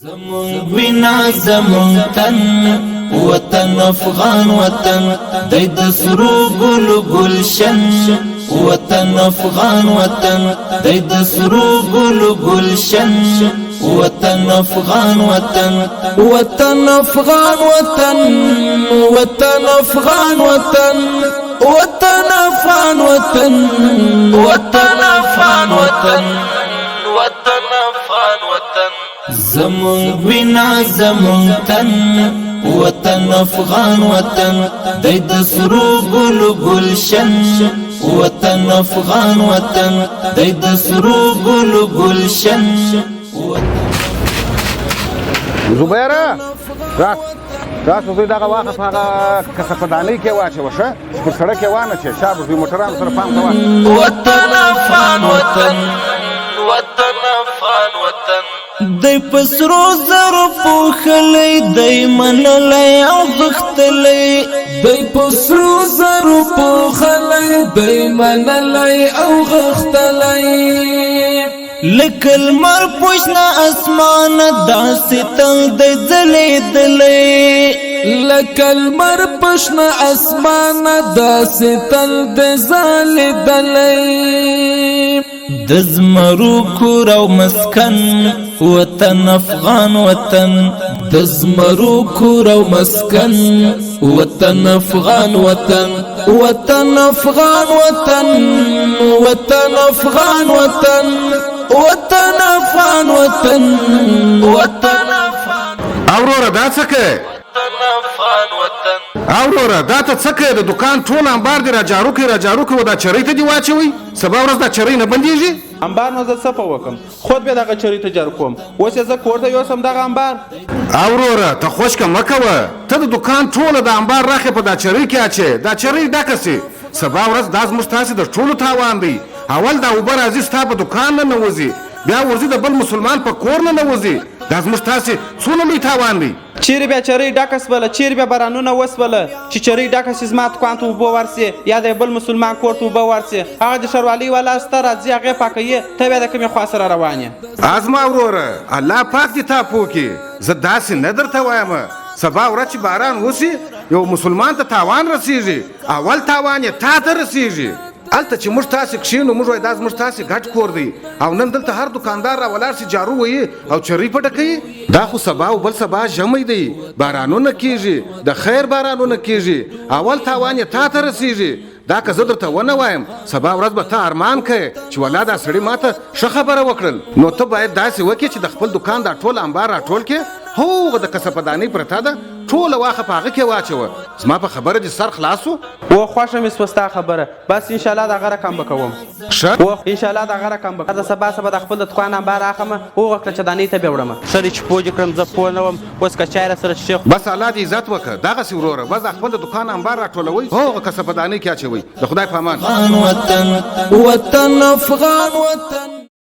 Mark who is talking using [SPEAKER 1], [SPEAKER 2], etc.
[SPEAKER 1] زمون بنا زمون تن وطن افغان وطن دید سرو گل گلشن وطن افغان وطن دید سرو گل گلشن وطن افغان وطن وطن افغان وطن وطن افغان وطن وطن افغان وطن وطن افغان وطن وطن افغان وطن زمون بنا زمون تن وطن افغان وطن دید سرو گل گلشن وطن افغان وطن دید سرو گل گلشن
[SPEAKER 2] زبیره راس زوی دغه واخه هغه کسبدانی کې واچو شه پر سړک کې وانه چې شاب زوی موټرانو سره پام کوه
[SPEAKER 1] وطن افغان وطن وطن افغان وطن دی پسرو زرو پوخلی دی منلی او غختلی
[SPEAKER 3] دی پسرو زرو پوخلی دی منلی او غختلی
[SPEAKER 1] لکل مر پوشنا اسمان داسی تل دی زلی دلی
[SPEAKER 3] لکل مر پوشنا اسمان داسی تل دی زلی دلی دزمرو کور او مسکن وطن افغان وطن دزمرو کور او مسکن وطن افغان وطن
[SPEAKER 1] وطن افغان وطن وطن افغان وطن وطن افغان وطن وطن افغان
[SPEAKER 2] اورور دا څه
[SPEAKER 1] وطن افغان وطن
[SPEAKER 2] اورور دا ته څه د دکان ټول انبار دی راجارو کې و دا چرې ته دی واچوي سبا ورځ دا چرې نه بنديږي
[SPEAKER 4] انبار نو زه څه وکم خود به دغه چرې ته جار کوم اوس زه کور ته یوسم دغه انبار
[SPEAKER 2] اورور ته خوشکه مکوه ته د دکان ټول د انبار راخه په دا چرې کې اچي دا چرې ډکسي سبا ورځ داس مستاسي د ټولو تاوان دی اول دا اوبر عزیز تا په دکان نه نوځي بیا ورځي د بل مسلمان په کور نه نوځي داس مستاسي څونه می تاوان دی
[SPEAKER 4] چیرې بیا چرې ډکس بل چیرې بیا بارانونه وسوله چې چرې ډکس زمات کوانت وبو ورسي یا د بل مسلمان کور ته وبو ورسي هغه د شروالي ولا ستر ځي هغه پاکي ته بیا د کومه خاصره روانه
[SPEAKER 2] ازما اورور الله پاک دې تا پوکي زه داسې نه درته وایم سبا ورځ باران وسی یو مسلمان ته تاوان رسیږي اول تاوان یې تا ته رسیږي الته چې موږ تاسو کښینو موږ وای داس موږ تاسو غټ کور دی او نن دلته هر دکاندار را ولاړ سي جارو وي او چری پټه کوي دا خو سبا او بل سبا جمع دی بارانونه کیږي د خیر بارانونه کیږي اول تاوان یې تا ته رسیږي دا که زه درته ونه وایم سبا ورځ به ته ارمان کوې چې ولا دا سړی ماته ښه خبره وکړل نو ته باید داسې وکړې چې د خپل دکان دا ټول انبار راټول کړې هغه د کسبدانۍ پرته ده ټوله واخه په هغه کې واچوه زما په خبره دې سر خلاصو
[SPEAKER 4] و خوښه مې سوستا خبره بس ان شاء الله دا غره کم بکوم
[SPEAKER 2] ښه
[SPEAKER 4] و ان شاء الله دا غره کم بکوم دا سبا د خپل دکان انبار اخمه هغه کله چې دانی ته بیوړم سړی چې پوج کړم زه پوه نه وم اوس که چایره سره شیخ
[SPEAKER 2] بس الله دې عزت وکړه دغه سی وروره بس خپل دکان انبار راټولوي هغه کسبدانۍ کې اچوي د خدای په امان
[SPEAKER 1] وطن وطن افغان وطن